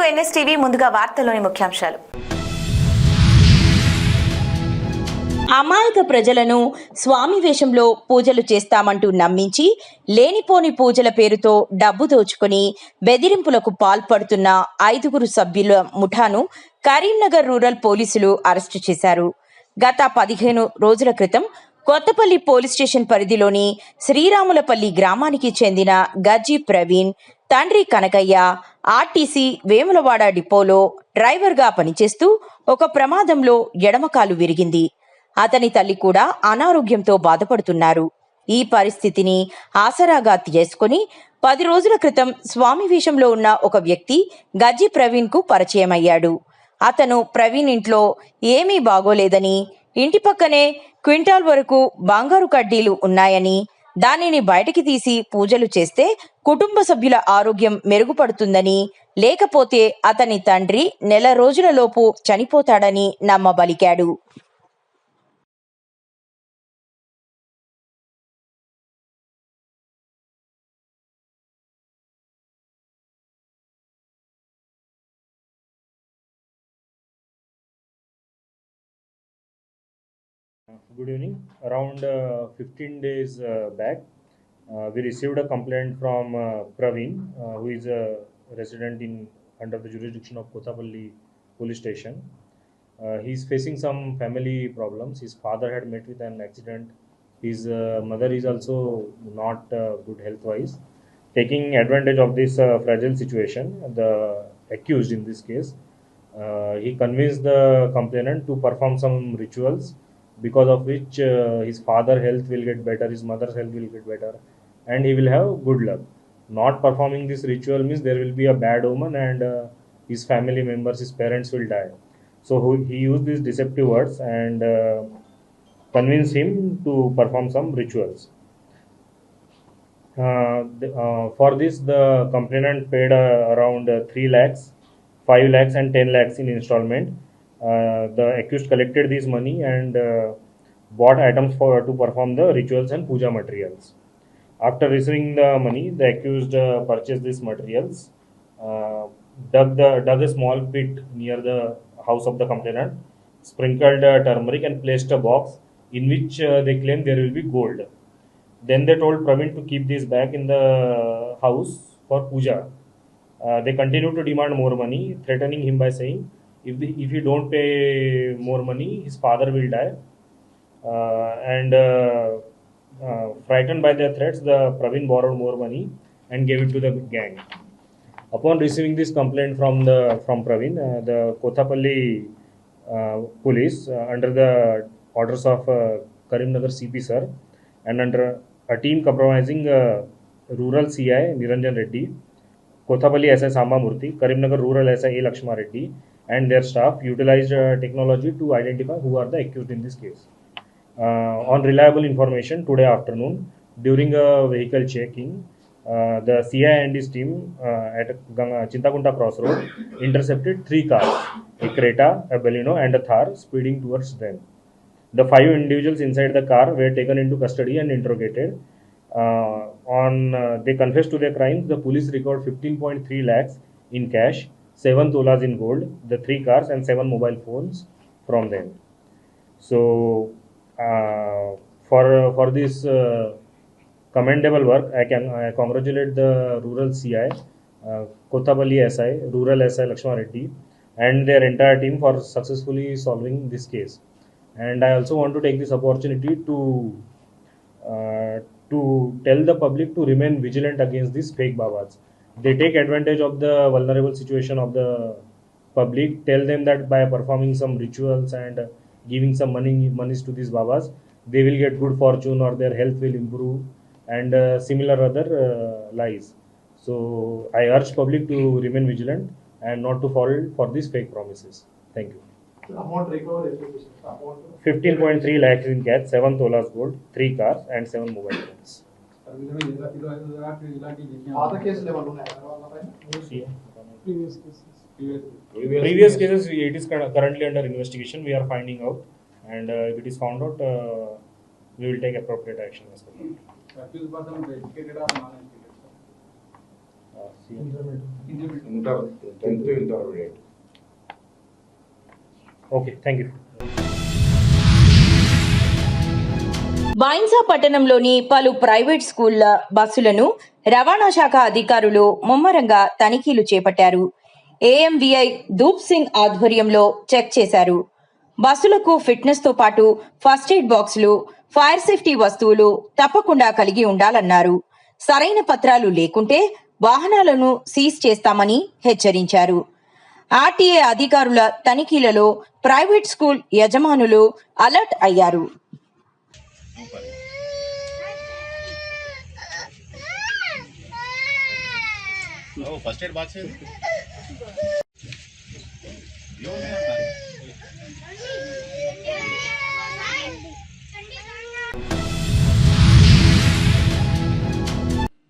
NSTV ముందుగా వార్తల్లోని ముఖ్యాంశాలు. అమాయక ప్రజలను స్వామి వేషంలో పూజలు చేస్తామంటూ నమ్మించి లేనిపోని పూజల పేరుతో డబ్బు దోచుకుని బెదిరింపులకు పాల్పడుతున్న 5 సభ్యుల ముఠాను కరీంనగర్ రూరల్ పోలీసులు అరెస్టు చేశారు. గత 15 రోజుల క్రితం కొత్తపల్లి పోలీస్ స్టేషన్ పరిధిలోని శ్రీరాములపల్లి గ్రామానికి చెందిన గజ్జి ప్రవీణ్ తండ్రి కనకయ్య ఆర్టీసీ వేములవాడ డిపోలో డ్రైవర్గా పనిచేస్తూ ఒక ప్రమాదంలో ఎడమకాలు విరిగింది. అతని తల్లి కూడా అనారోగ్యంతో బాధపడుతున్నారు. ఈ పరిస్థితిని ఆసరాగా చేసుకుని 10 రోజుల క్రితం స్వామి వేషంలో ఉన్న ఒక వ్యక్తి గజ్జి ప్రవీణ్ కు పరిచయమయ్యాడు. అతను ప్రవీణ్ ఇంట్లో ఏమీ బాగోలేదని, ఇంటి పక్కనే క్వింటాల్ వరకు బంగారు కడ్డీలు ఉన్నాయని, దానిని బయటికి తీసి పూజలు చేస్తే కుటుంబ సభ్యుల ఆరోగ్యం మెరుగుపడుతుందని, లేకపోతే అతని తండ్రి నెల రోజులలోపు చనిపోతాడని నమ్మబలికాడు. Good evening. Around 15 days back, we received a complaint from Praveen, who is a resident under the jurisdiction of Kothapalli police station. He is facing some family problems. His father had met with an accident. His mother is also not good health-wise. Taking advantage of this fragile situation, the accused in this case, he convinced the complainant to perform some rituals, because of which his father's health will get better, his mother's health will get better, and he will have good luck. Not performing this ritual means there will be a bad omen, and his family members, his parents will die. So he used these deceptive words and convinced him to perform some rituals. For this, the complainant paid around 3 lakhs, 5 lakhs and 10 lakhs in installment. The accused collected this money and bought items to perform the rituals and puja materials. After receiving the money, the accused purchased these materials, dug a small pit near the house of the complainant, sprinkled turmeric and placed a box in which they claim there will be gold. Then they told Praveen to keep this bag in the house for puja. They continued to demand more money, threatening him by saying, if you don't pay more money, his father will die. Frightened by their threats, the Praveen borrowed more money and gave it to the gang. Upon receiving this complaint from Praveen, the Kothapalli police, under the orders of Karimnagar CP sir, and under a team comprising rural CI Niranjan Reddy, Kothapalli SI Samba Murthy, Karimnagar rural SI A Lakshma Reddy, and their staff utilized technology to identify who are the accused in this case. On reliable information, today afternoon, during a vehicle checking, the CI and his team at Chintakunta Crossroad intercepted 3 cars, a Creta, a Baleno and a Thar, speeding towards them. The 5 individuals inside the car were taken into custody and interrogated. They confessed to their crimes. The police recovered 15.3 lakhs in cash, 7 tolas in gold, the 3 cars and 7 mobile phones from them. So for this commendable work, I congratulate the rural CI, Kothapalli SI, rural SI Lakshma Reddy, and their entire team for successfully solving this case. And I also want to take this opportunity to tell the public to remain vigilant against these fake babas. They take advantage of the vulnerable situation of the public, tell them that by performing some rituals and giving some monies to these babas, they will get good fortune or their health will improve, and similar other lies. So I urge public to remain vigilant and not to fall for these fake promises. Thank you. Amount recovered, 15.3 lakhs in cash, 7 tolas gold, 3 cars and 7 mobile phones. other cases level Previous cases, it is currently under investigation. We are finding out, and if it is found out, we will take appropriate action as well. accused person is educated or non-educated? Intermediate. Okay, thank you. Bhainsa పట్టణంలోని పలు private స్కూళ్ల బస్సులను రవాణా శాఖ అధికారులు ముమ్మరంగా తనిఖీలు చేపట్టారు. AMVI dhoop Singh ఆధ్వర్యంలో చెక్ చేశారు. బస్సులకు ఫిట్నెస్ తో పాటు ఫస్ట్ ఎయిడ్ బాక్సులు, ఫైర్ సేఫ్టీ వస్తువులు తప్పకుండా కలిగి ఉండాలన్నారు. సరైన పత్రాలు లేకుంటే వాహనాలను సీజ్ చేస్తామని హెచ్చరించారు. ఆర్టీఏ అధికారుల తనిఖీలలో ప్రైవేట్ స్కూల్ యజమానులు అలర్ట్ అయ్యారు. ఫస్ట్ ఎయిడ్ బాక్స్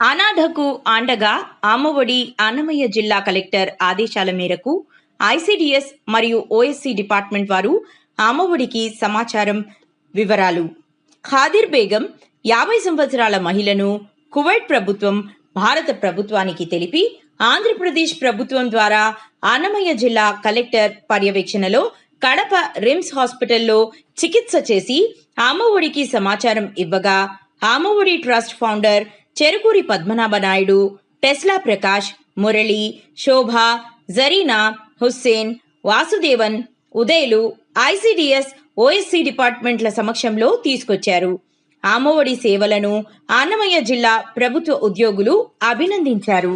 అనాథకు అండగా అమ్మఒడి అన్నమయ్య జిల్లా కలెక్టర్ ఆదేశాల మేరకు ఐసిడిఎస్ మరియు ఓఎస్సీ డిపార్ట్మెంట్ వారు అమ్మఒడికి సమాచారం వివరాలు. ఖాదిర్ బేగం 50 సంవత్సరాల మహిళను కువైట్ ప్రభుత్వం భారత ప్రభుత్వానికి తెలిపి ఆంధ్రప్రదేశ్ ప్రభుత్వం ద్వారా అన్నమయ్య జిల్లా కలెక్టర్ పర్యవేక్షణలో కడప రిమ్స్ హాస్పిటల్లో చికిత్స చేసి అమ్మఒడికి సమాచారం ఇవ్వగా Ammavodi trust founder Cherukuri Padmanabha Naidu, Tesla Prakash, Murali, Shobha, Zareena, Hussain, Vasudevan, ఉదయ్లు ఐసిడిఎస్ ఓఎస్సీ డిపార్ట్మెంట్ల సమక్షంలో తీసుకొచ్చారు. అమ్మఒడి సేవలను అన్నమయ్య జిల్లా ప్రభుత్వ ఉద్యోగులు అభినందించారు.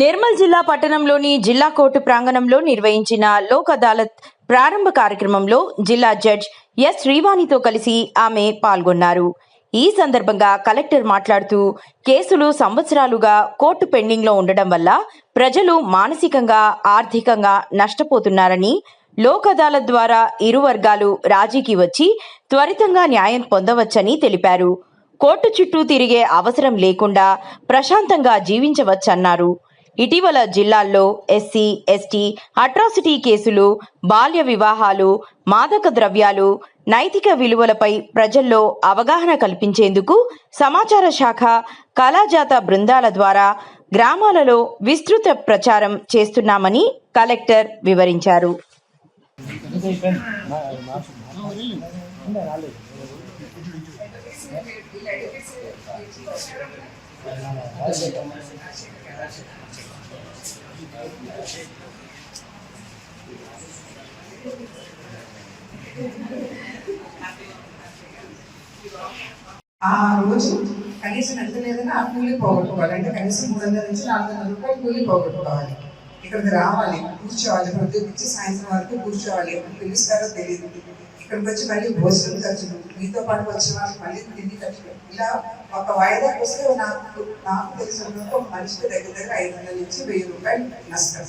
నిర్మల్ జిల్లా పట్టణంలోని జిల్లా కోర్టు ప్రాంగణంలో నిర్వహించిన లోక్ అదాలత్ ప్రారంభ కార్యక్రమంలో జిల్లా జడ్జ్ ఎస్ శ్రీవాణితో కలిసి ఆమె పాల్గొన్నారు. ఈ సందర్భంగా కలెక్టర్ మాట్లాడుతూ కేసులు సంవత్సరాలుగా కోర్టు పెండింగ్లో ఉండడం వల్ల ప్రజలు మానసికంగా, ఆర్థికంగా నష్టపోతున్నారని, లోక్ అదాలత్ ద్వారా ఇరు వర్గాలు రాజీకి వచ్చి త్వరితంగా న్యాయం పొందవచ్చని తెలిపారు. కోర్టు చుట్టూ తిరిగే అవసరం లేకుండా ప్రశాంతంగా జీవించవచ్చన్నారు. ఇటీవల జిల్లాల్లో ఎస్సీ, ఎస్టీ అట్రాసిటీ కేసులు, బాల్య వివాహాలు, మాదక ద్రవ్యాలు, నైతిక విలువలపై ప్రజల్లో అవగాహన కల్పించేందుకు సమాచార శాఖ, కళాజాత బృందాల ద్వారా గ్రామాలలో విస్తృత ప్రచారం చేస్తున్నామని కలెక్టర్ వివరించారు. ఆ రోజు కనీసం ఎంత లేదన్నా ఆ కూలీ పోగొట్టుకోవాలి. అంటే కనీసం 300 నుంచి 400 రూపాయలు కూలీ పోగొట్టుకోవాలి. ఇక్కడికి రావాలి, కూర్చోవాలి, ప్రొద్దునించి సాయంత్రం వరకు కూర్చోవాలి. ఎప్పుడు పిలుస్తారో తెలియదు. ఇక్కడికి వచ్చి మళ్ళీ భోజనం ఖర్చులు, మీతో పాటు వచ్చిన వాళ్ళకి మళ్ళీ తిండి ఖర్చులు, ఇలా ఒక వాయిదాకి వస్తే నాకు తెలిసినంత ఒక మనిషికి దగ్గర 500 నుంచి 1000 రూపాయలు నష్టం.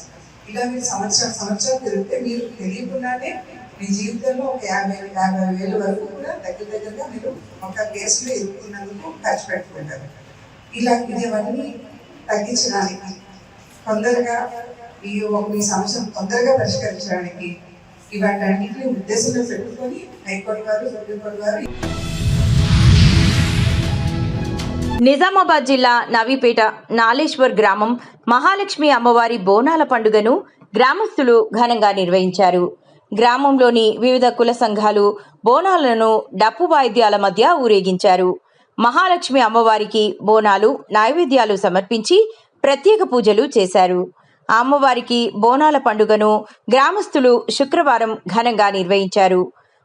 ఇలా మీరు సంవత్సరం తిరిగితే మీరు తెలియకుండానే మీ జీవితంలో ఒక 50,000 వరకు కూడా దగ్గరగా మీరు ఒక కేసులో ఎదుర్కొన్నందుకు ఖర్చు పెట్టుకుంటారు. ఇవన్నీ తగ్గించడానికి తొందరగా మీ సమస్యను తొందరగా పరిష్కరించడానికి ఇవన్నింటినీ ఉద్దేశంలో పెట్టుకొని హైకోర్టు వారు, సుప్రీంకోర్టు వారు. నిజామాబాద్ జిల్లా నవీపేట నాలేశ్వర్ గ్రామం మహాలక్ష్మి అమ్మవారి బోనాల పండుగను గ్రామస్తులు ఘనంగా నిర్వహించారు. గ్రామంలోని వివిధ కుల సంఘాలు బోనాలను డప్పు వాయిద్యాల మధ్య ఊరేగించారు. మహాలక్ష్మి అమ్మవారికి బోనాలు, నైవేద్యాలు సమర్పించి ప్రత్యేక పూజలు చేశారు. అమ్మవారికి బోనాల పండుగను గ్రామస్తులు శుక్రవారం ఘనంగా నిర్వహించారు.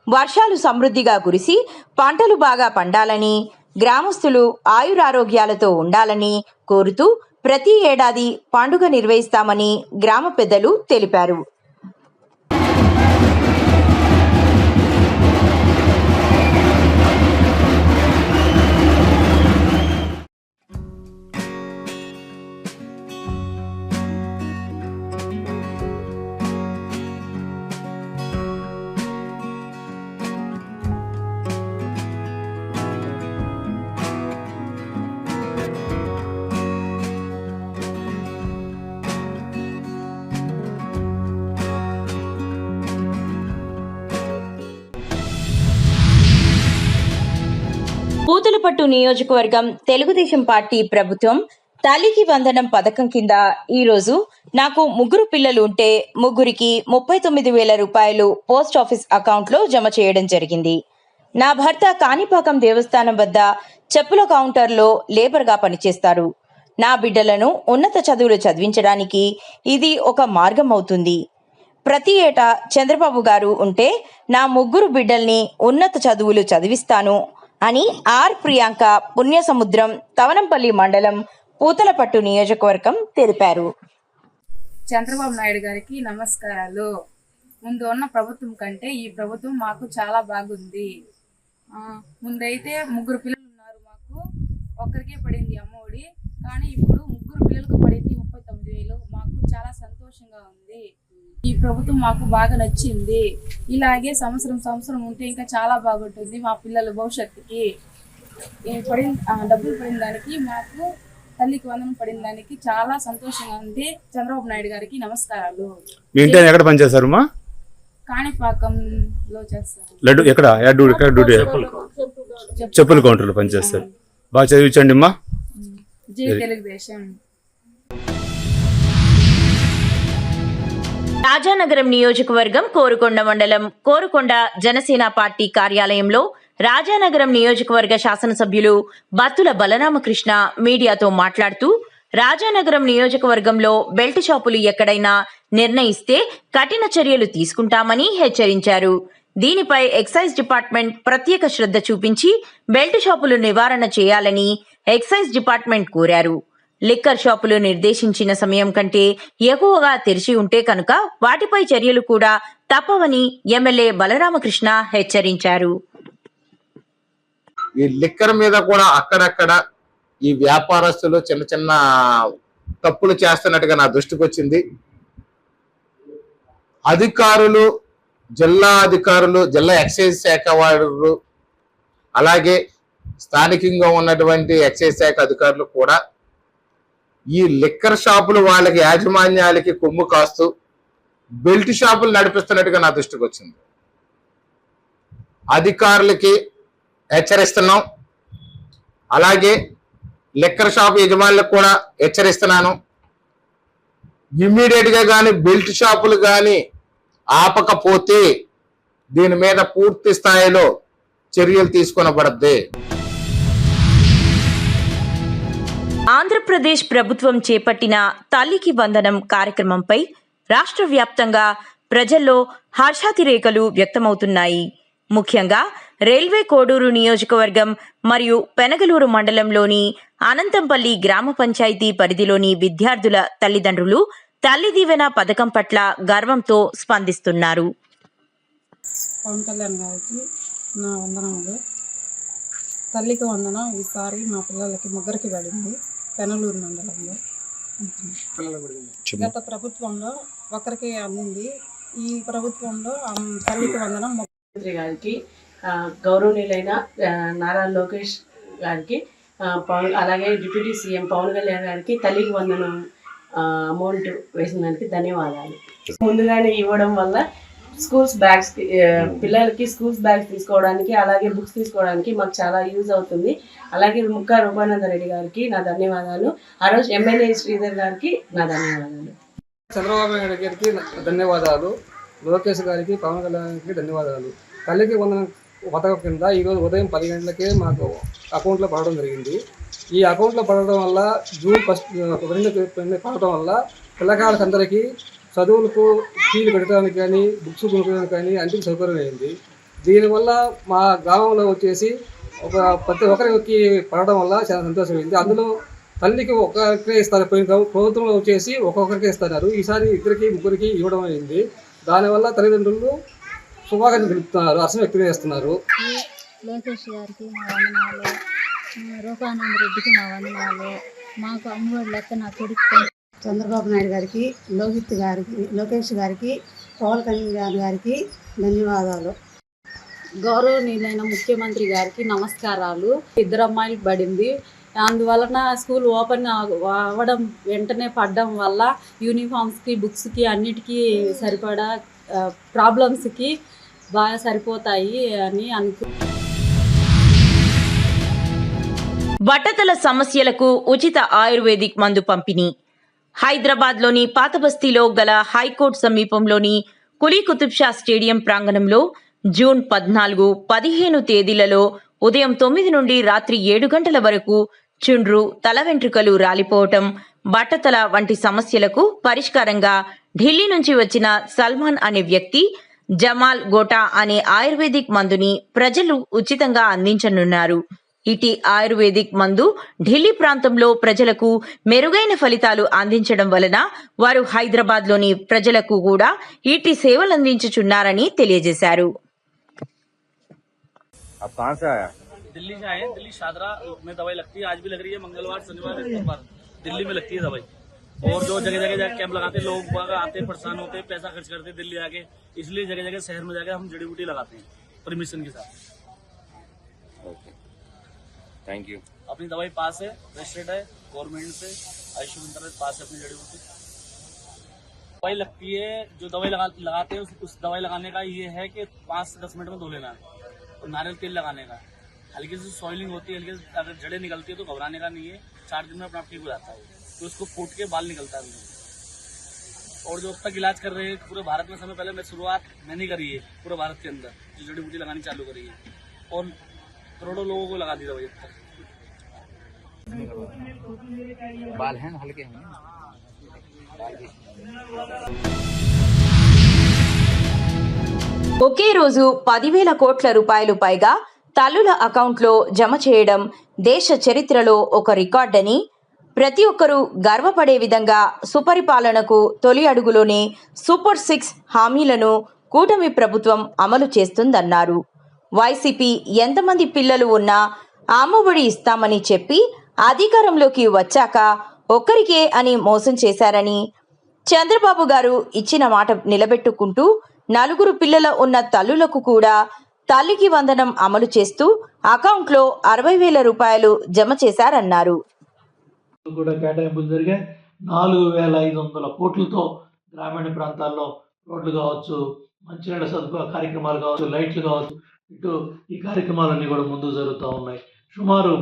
వర్షాలు సమృద్ధిగా కురిసి పంటలు బాగా పండాలని, గ్రామస్తులు ఆయురారోగ్యాలతో ఉండాలని కోరుతూ ప్రతి ఏడాది పండుగ నిర్వహిస్తామని గ్రామ పెద్దలు తెలిపారు. పూతలపట్టు నియోజకవర్గం తెలుగుదేశం పార్టీ ప్రభుత్వం తల్లికి వందనం పథకం కింద ఈరోజు నాకు 3 పిల్లలు ఉంటే ముగ్గురికి 39,000 రూపాయలు పోస్ట్ ఆఫీస్ అకౌంట్లో జమ చేయడం జరిగింది. నా భర్త కాణిపాకం దేవస్థానం వద్ద చెప్పుల కౌంటర్లో లేబర్గా పనిచేస్తారు. నా బిడ్డలను ఉన్నత చదువులు చదివించడానికి ఇది ఒక మార్గం అవుతుంది. ప్రతి ఏటా చంద్రబాబు గారు ఉంటే నా 3 బిడ్డల్ని ఉన్నత చదువులు చదివిస్తాను అని ఆర్ ప్రియాంక పుణ్యసముద్రం తవనంపల్లి మండలం పూతలపట్టు నియోజకవర్గం తెలిపారు. చంద్రబాబు నాయుడు గారికి నమస్కారాలు. ముందు ఉన్న ప్రభుత్వం కంటే ఈ ప్రభుత్వం మాకు చాలా బాగుంది. ముందైతే 3 పిల్లలు ఉన్నారు, మాకు ఒక్కరికే పడింది అమ్మఒడి. కానీ ఇప్పుడు 3 పిల్లలకు పడింది 39,000. మాకు చాలా సంతోషంగా ఉంది. ఈ ప్రభుత్వం మాకు బాగా నచ్చింది. ఇలాగే సంవత్సరం ఉంటే ఇంకా చాలా బాగుంటుంది మా పిల్లల భవిష్యత్తుకి. డబ్బులు పడిన దానికి, మాకు తల్లికి వందనం పడిన దానికి చాలా సంతోషంగా ఉంది. చంద్రబాబు నాయుడు గారికి నమస్కారాలు. ఎక్కడ పనిచేస్తారమ్మా? కాణిపాకంలో చేస్తారు. చెప్పుల కౌంటర్లో పనిచేస్తారు. బాగా చదివించండి అమ్మా. జై తెలుగుదేశం. రాజానగరం నియోజకవర్గం కోరుకొండ మండలం కోరుకొండ జనసేన పార్టీ కార్యాలయంలో రాజానగరం నియోజకవర్గ శాసనసభ్యులు బత్తుల బలరామకృష్ణ మీడియాతో మాట్లాడుతూ, రాజానగరం నియోజకవర్గంలో బెల్ట్ షాపులు ఎక్కడైనా నిర్ణయిస్తే కఠిన చర్యలు తీసుకుంటామని హెచ్చరించారు. దీనిపై ఎక్సైజ్ డిపార్ట్మెంట్ ప్రత్యేక శ్రద్ధ చూపించి బెల్ట్ షాపులు నివారణ చేయాలని ఎక్సైజ్ డిపార్ట్మెంట్ కోరారు. లిక్కర్ షాపులు నిర్దేశించిన సమయం కంటే ఎక్కువగా తెరిచి ఉంటే కనుక వాటిపై చర్యలు కూడా తప్పవని ఎమ్మెల్యే బలరామకృష్ణ హెచ్చరించారు. ఈ లిక్కర్ మీద కూడా అక్కడక్కడ ఈ వ్యాపారస్తులు చిన్న చిన్న తప్పులు చేస్తున్నట్టుగా నా దృష్టికి వచ్చింది. అధికారులు, జిల్లా అధికారులు, జిల్లా ఎక్సైజ్ శాఖ వారు, అలాగే స్థానికంగా ఉన్నటువంటి ఎక్సైజ్ శాఖ అధికారులు కూడా ఈ లిక్కర్ షాపులు వాళ్ళకి యాజమాన్యాలకి కొమ్ము కాస్తూ బెల్ట్ షాపులు నడిపిస్తున్నట్టుగా నా దృష్టికి వచ్చింది. అధికారులకి హెచ్చరిస్తున్నాం, అలాగే లిక్కర్ షాప్ యజమానులకు కూడా హెచ్చరిస్తున్నాను. ఇమ్మీడియట్ గా కానీ బెల్ట్ షాపులు కానీ ఆపకపోతే దీని మీద పూర్తి స్థాయిలో చర్యలు తీసుకొనబడద్ది. ఆంధ్రప్రదేశ్ ప్రభుత్వం చేపట్టిన తల్లికి వందనం కార్యక్రమంపై రాష్ట్ర వ్యాప్తంగా ప్రజల్లో హర్షాతిరేకలు వ్యక్తమవుతున్నాయి. ముఖ్యంగా రైల్వే కోడూరు నియోజకవర్గం మరియు పెనగలూరు మండలంలోని అనంతంపల్లి గ్రామ పంచాయతీ పరిధిలోని విద్యార్థుల తల్లిదండ్రులు తల్లి దీవెన పథకం పట్ల గర్వంతో స్పందిస్తున్నారు. పవన్ కళ్యాణ్ గారికి నా వందనములు. తల్లికి వందనం ఈసారి మా పిల్లలకి 3 పడింది పెనలూరు మండలంలో. గత ప్రభుత్వంలో ఒకరికి అందింది, ఈ ప్రభుత్వంలో తల్లికి వందనం ముఖ్యమంత్రి గారికి గౌరవనీయులైన నారా లోకేష్ గారికి అలాగే డిప్యూటీ సీఎం పవన్ కళ్యాణ్ గారికి తల్లికి వందనం అమౌంట్ వేసిన దానికి ధన్యవాదాలు. ముందుగానే ఇవ్వడం వల్ల స్కూల్స్ బ్యాగ్స్ పిల్లలకి స్కూల్స్ బ్యాగ్స్ తీసుకోవడానికి అలాగే బుక్స్ తీసుకోవడానికి మాకు చాలా యూజ్ అవుతుంది. అలాగే ముక్కా రూపానంద రెడ్డి గారికి నా ధన్యవాదాలు. ఆ రోజు ఎమ్మెల్యే శ్రీధర్ గారికి నా ధన్యవాదాలు. చంద్రబాబు నాయుడు గారికి ధన్యవాదాలు. లోకేష్ గారికి పవన్ కళ్యాణ్ గారికి ధన్యవాదాలు. తల్లికి వందనం పథకం కింద ఈరోజు ఉదయం 10 గంటలకే మాకు అకౌంట్లో పడడం జరిగింది. ఈ అకౌంట్లో పడడం వల్ల జూన్ 1 పడటం వల్ల పిల్లకాయలకందరికీ చదువులకు ఫీజు కట్టడానికి కానీ బుక్స్ కొనుక్కోవడానికి కానీ అన్నింటికి సౌకర్యం అయింది. దీనివల్ల మా గ్రామంలో వచ్చేసి ప్రతి ఒక్కరికి పడడం వల్ల చాలా సంతోషమైంది. అందులో తల్లికి ఒక్కరికే ఇస్తారు, ప్రభుత్వంలో వచ్చేసి ఒక్కొక్కరికే ఇస్తున్నారు. ఈసారి 2, 3 ఇవ్వడం అయింది. దానివల్ల తల్లిదండ్రులు శుభాకాంక్షలు తెలుపుతున్నారు, హర్షం వ్యక్తం చేస్తున్నారు. లోకేష్ గారికి మా వందనాలు, రూపానంద రెడ్డికి మా వందనాలు. మాకు అమ్మఒడి లెక్క నా కొడుకు చంద్రబాబు నాయుడు గారికి, లోకేష్ గారికి, పవన్ కళ్యాణ్ గారికి ధన్యవాదాలు. గౌరవనీయులైన ముఖ్యమంత్రి గారికి నమస్కారాలు. 2 అమ్మాయిలకు పడింది. అందువలన స్కూల్ ఓపెన్ అవ్వడం వెంటనే పడడం వల్ల యూనిఫామ్స్కి బుక్స్కి అన్నిటికీ సరిపడా ప్రాబ్లమ్స్కి బాగా సరిపోతాయి అని బట్టతల సమస్యలకు ఉచిత ఆయుర్వేదిక్ మందు పంపిణీ. హైదరాబాద్లోని పాతబస్తీలో గల హైకోర్టు సమీపంలోని కులీ కుతుబ్ షా స్టేడియం ప్రాంగణంలో జూన్ 14, 15 తేదీలలో ఉదయం 9 నుండి రాత్రి 7 గంటల వరకు చుండ్రు, తల వెంట్రుకలు రాలిపోవటం, బట్టతల వంటి సమస్యలకు పరిష్కారంగా ఢిల్లీ నుంచి వచ్చిన సల్మాన్ అనే వ్యక్తి జమాల్ గోటా అనే ఆయుర్వేదిక్ మందుని ప్రజలు ఉచితంగా అందించనున్నారు. ఇటీ ఆయుర్వేదిక్ మందు ఢిల్లీ ప్రాంతంలో ప్రజలకు మెరుగైన ఫలితాలు అందించడం వలన వారు హైదరాబాద్లోని ప్రజలకు కూడా ఇటీ సేవలు అందించుచున్నారని తెలియజేశారు. दिल्ली से आए हैं। दिल्ली शादरा में दवाई लगती है, आज भी लग रही है, मंगलवार शनिवार इतवार दिल्ली में लगती है दवाई। और जो जगह जगह कैंप लगाते हैं, लोग आते हैं, परेशान होते हैं, पैसा खर्च करते हैं दिल्ली आके, इसलिए जगह जगह शहर में जाके हम जड़ी बूटी लगाते हैं परमिशन के साथ। Okay, thank you. अपनी दवाई पास है, रजिस्टर्ड है गवर्नमेंट से, आयुष्मान भारत पास है अपनी जड़ी बूटी। दवाई लगती है, जो दवाई लगाते हैं उस दवाई लगाने का ये है कि 5 से 10 मिनट में धो लेना है। और नारियल तेल लगाने का, हल्की सी सॉइलिंग होती है, हल्की अगर जड़ें निकलती है तो घबराने का नहीं है, 4 दिन में अपना आप ठीक हो जाता है। तो उसको फूट के बाल निकलता है। और जो अब तक इलाज कर रहे हैं पूरे भारत में, समय पहले मैं शुरुआत मैंने करी है पूरे भारत के अंदर, जो जड़ी बूटी लगानी चालू करी है, और करोड़ों लोगों को लगा दी दवाई अब तक। बाल हैं हल्के हैं। ఒకే రోజు 10,000 కోట్ల రూపాయలు పైగా తల్లుల అకౌంట్లో జమ చేయడం దేశ చరిత్రలో ఒక రికార్డని, ప్రతి ఒక్కరూ గర్వపడే విధంగా సుపరిపాలనకు తొలి అడుగులోనే సూపర్ 6 హామీలను కూటమి ప్రభుత్వం అమలు చేస్తుందన్నారు. వైసీపీ ఎంతమంది పిల్లలు ఉన్నా అమ్మఒడి ఇస్తామని చెప్పి అధికారంలోకి వచ్చాక ఒక్కరికే అని మోసం చేశారని, చంద్రబాబు గారు ఇచ్చిన మాట నిలబెట్టుకుంటూ 4 పిల్లల ఉన్న తల్లులకు కూడా తల్లికి వందనం అమలు చేస్తూ అకౌంట్లో 60,000 రూపాయలు జమ చేశారన్నారు. కూడా కేటాయింపులు జరిగాయి. 4,500 కోట్లతో గ్రామీణ ప్రాంతాల్లో రోడ్లు కావచ్చు, మంచినీళ్ళ సదుపాయ కార్యక్రమాలు కావచ్చు, లైట్లు కావచ్చు, ఇటు ఈ కార్యక్రమాలన్నీ కూడా ముందు జరుగుతూ ఉన్నాయి. సుమారు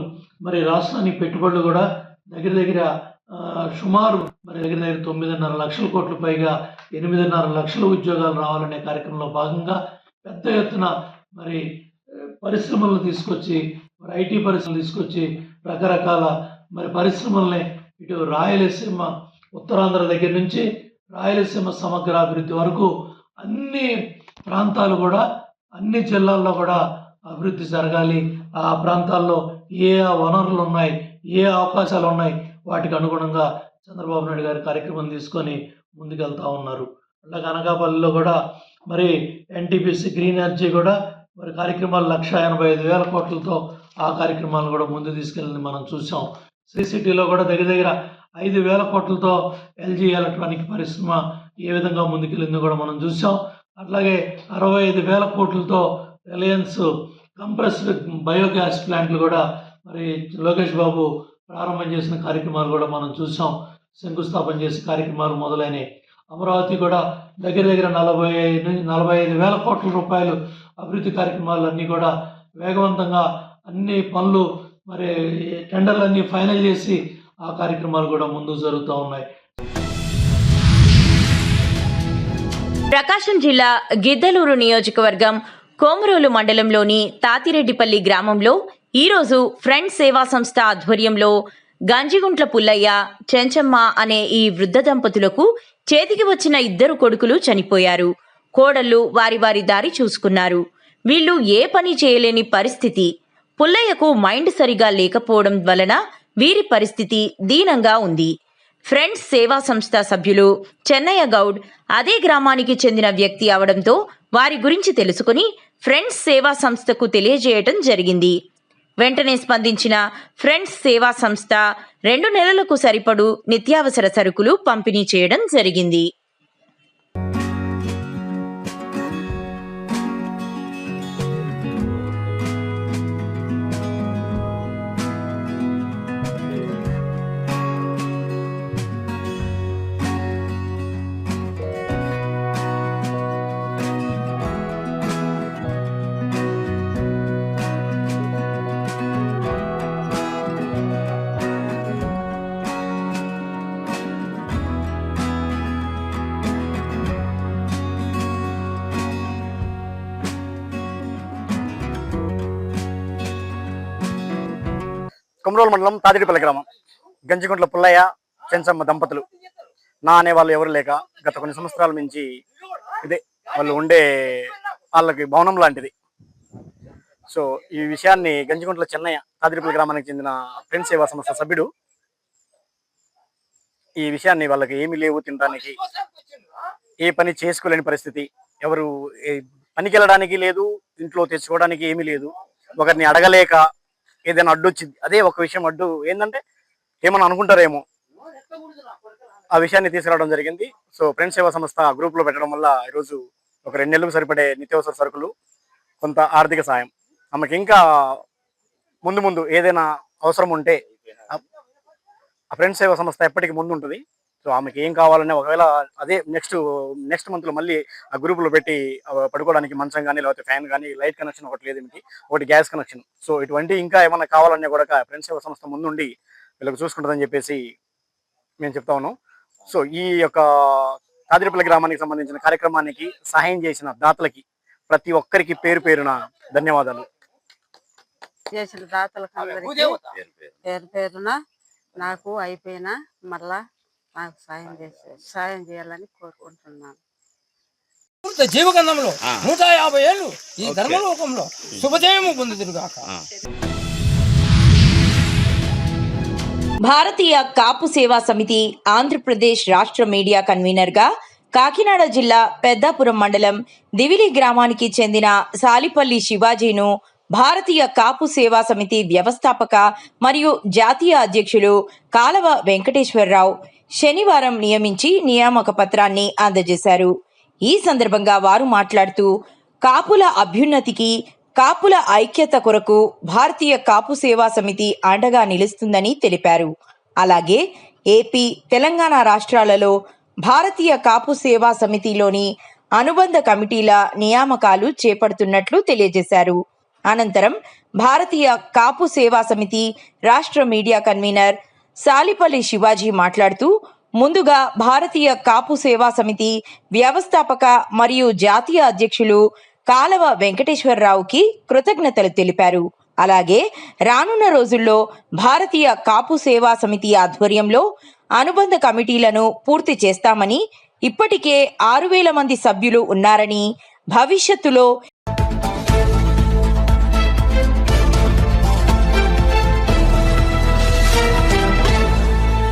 మరి రాష్ట్రానికి పెట్టుబడులు కూడా దగ్గర సుమారు మరి దగ్గర 9.5 లక్షల కోట్ల పైగా 8.5 లక్షల ఉద్యోగాలు రావాలనే కార్యక్రమంలో భాగంగా పెద్ద ఎత్తున మరి పరిశ్రమలను తీసుకొచ్చి, మరి ఐటీ పరిశ్రమలు తీసుకొచ్చి రకరకాల మరి పరిశ్రమల్ని ఇటు రాయలసీమ, ఉత్తరాంధ్ర దగ్గర నుంచి రాయలసీమ సమగ్ర అభివృద్ధి వరకు అన్ని ప్రాంతాలు కూడా, అన్ని జిల్లాల్లో కూడా అభివృద్ధి జరగాలి. ఆ ప్రాంతాల్లో ఏ వనరులు ఉన్నాయి, ఏ అవకాశాలు ఉన్నాయి, వాటికి అనుగుణంగా చంద్రబాబు నాయుడు గారి కార్యక్రమం తీసుకొని ముందుకెళ్తా ఉన్నారు. అలాగే అనకాపల్లిలో కూడా మరి ఎన్టీపీసీ గ్రీన్ ఎనర్జీ కూడా మరి కార్యక్రమాలు 1,85,000 కోట్లతో ఆ కార్యక్రమాలను కూడా ముందు తీసుకెళ్ళి మనం చూసాం. శ్రీ సిటీలో కూడా దగ్గర 5,000 కోట్లతో ఎల్జీ ఎలక్ట్రానిక్ పరిశ్రమ ఏ విధంగా ముందుకెళ్ళిందో కూడా మనం చూసాం. అట్లాగే 65,000 కోట్లతో రిలయన్స్ కంప్రెస్డ్ బయోగ్యాస్ ప్లాంట్లు కూడా మరి లోకేష్ బాబు ప్రారంభం చేసిన కార్యక్రమాలు కూడా మనం చూసాం. శంకుస్థాపన చేసే కార్యక్రమాలు మొదలైనవి. అమరావతి కూడా దగ్గర 45,000 కోట్ల రూపాయలు అభివృద్ధి కార్యక్రమాలు అన్నీ కూడా వేగవంతంగా అన్ని పనులు మరి టెండర్లన్నీ ఫైనల్ చేసి ఆ కార్యక్రమాలు కూడా ముందుకు జరుగుతూ ఉన్నాయి. ప్రకాశం జిల్లా గిద్దలూరు నియోజకవర్గం కోమరోలు మండలంలోని తాతిరెడ్డిపల్లి గ్రామంలో ఈరోజు ఫ్రెండ్స్ సేవా సంస్థ ఆధ్వర్యంలో గంజిగుంట్ల పుల్లయ్య, చెంచమ్మ అనే ఈ వృద్ధ దంపతులకు చేతికి వచ్చిన 2 కొడుకులు చనిపోయారు. కోడళ్లు వారి వారి దారి చూసుకున్నారు. వీళ్ళు ఏ పని చేయలేని పరిస్థితి. పుల్లయ్యకు మైండ్ సరిగా లేకపోవడం వలన వీరి పరిస్థితి దీనంగా ఉంది. ఫ్రెండ్స్ సేవా సంస్థ సభ్యులు చెన్నయ్య గౌడ్ అదే గ్రామానికి చెందిన వ్యక్తి అవడంతో వారి గురించి తెలుసుకుని ఫ్రెండ్స్ సేవా సంస్థకు తెలియజేయటం జరిగింది. వెంటనే స్పందించిన ఫ్రెండ్స్ సేవా సంస్థ 2 నెలలకు సరిపడు నిత్యావసర సరుకులు పంపిణీ చేయడం జరిగింది. కొమరోలు మండలం తాతిరెడ్డిపల్లి గ్రామం గంజిగుంట్ల పుల్లయ్య, చెంచమ్మ దంపతులు నా అనే వాళ్ళు ఎవరు లేక గత కొన్ని సంవత్సరాల నుంచి ఇదే వాళ్ళు ఉండే వాళ్ళకి భవనం లాంటిది. సో ఈ విషయాన్ని గంజిగుంట్ల చెన్నయ్య తాతిరెడ్డిపల్లి గ్రామానికి చెందిన ఫ్రెండ్స్ సేవా సంస్థ సభ్యుడు ఈ విషయాన్ని వాళ్ళకి ఏమీ లేవు, తినడానికి ఏ పని చేసుకోలేని పరిస్థితి, ఎవరు పనికి వెళ్ళడానికి లేదు, ఇంట్లో తెచ్చుకోవడానికి ఏమీ లేదు, ఒకరిని అడగలేక ఏదైనా అడ్డు వచ్చింది. అదే ఒక విషయం అడ్డు ఏంటంటే ఏమన్నా అనుకుంటారేమో, ఆ విషయాన్ని తీసుకురావడం జరిగింది. సో ఫ్రెండ్స్ సేవా సంస్థ గ్రూప్ లో పెట్టడం వల్ల ఈరోజు ఒక 2 నెలలకు సరిపడే నిత్యావసర సరుకులు, కొంత ఆర్థిక సాయం. ఆమెకి ఇంకా ముందు ఏదైనా అవసరం ఉంటే ఆ ఫ్రెండ్స్ సేవా సంస్థ ఎప్పటికీ ముందు ఉంటుంది. సో ఆమెకి ఏం కావాలనే ఒకవేళ అదే నెక్స్ట్ మంత్ లో మళ్ళీ ఆ గ్రూప్ లో పెట్టి పడుకోవడానికి మంచం కానీ, లేకపోతే ఫ్యాన్ కానీ, లైట్ కనెక్షన్ ఒకటి లేదు, ఒకటి గ్యాస్ కనెక్షన్. సో ఇటువంటి ఇంకా ఏమైనా కావాలన్నా కూడా ఫ్రెండ్స్ సేవా సంస్థ ముందుండి వీళ్ళకి చూసుకుంటుందని చెప్పేసి మేము చెప్తా ఉన్నాం. సో ఈ యొక్క తాతిరెడ్డిపల్లి గ్రామానికి సంబంధించిన కార్యక్రమానికి సహాయం చేసిన దాతలకి ప్రతి ఒక్కరికి పేరు పేరున ధన్యవాదాలు. చేసిన దాతలకు పేరు పేరున నాకు అయిపోయినా మళ్ళా నాకు సాయం చేయాలని కోరుకుంటున్నాను. జీవగంధంలో 150 ఏళ్ళు ఈ ధర్మలోకంలో శుభజయము పొందుదురుగాక. భారతీయ కాపు సేవా సమితి ఆంధ్రప్రదేశ్ రాష్ట్ర మీడియా కన్వీనర్గా కాకినాడ జిల్లా పెద్దాపురం మండలం దివిలి గ్రామానికి చెందిన సాలిపల్లి శివాజీను భారతీయ కాపు సేవా సమితి వ్యవస్థాపక మరియు జాతీయ అధ్యక్షులు కాలవ వెంకటేశ్వరరావు శనివారం నియమించి నియామక పత్రాన్ని అందజేశారు. ఈ సందర్భంగా వారు మాట్లాడుతూ కాపుల అభ్యున్నతికి, కాపుల ఐక్యత కొరకు భారతీయ కాపు సేవా సమితి అండగా నిలుస్తుందని తెలిపారు. అలాగే ఏపీ, తెలంగాణ రాష్ట్రాలలో భారతీయ కాపు సేవా సమితిలోని అనుబంధ కమిటీల నియామకాలు చేపడుతున్నట్లు తెలియజేశారు. అనంతరం భారతీయ కాపు సేవా సమితి రాష్ట్ర మీడియా కన్వీనర్ సాలిపల్లి శివాజీ మాట్లాడుతూ ముందుగా భారతీయ కాపు సేవా సమితి వ్యవస్థాపక మరియు జాతీయ అధ్యక్షులు కాలవ వెంకటేశ్వరరావుకి కృతజ్ఞతలు తెలిపారు. అలాగే రానున్న రోజుల్లో భారతీయ కాపు సేవా సమితి ఆధ్వర్యంలో అనుబంధ కమిటీలను పూర్తి చేస్తామని, ఇప్పటికే 6,000 మంది సభ్యులు ఉన్నారని, భవిష్యత్తులో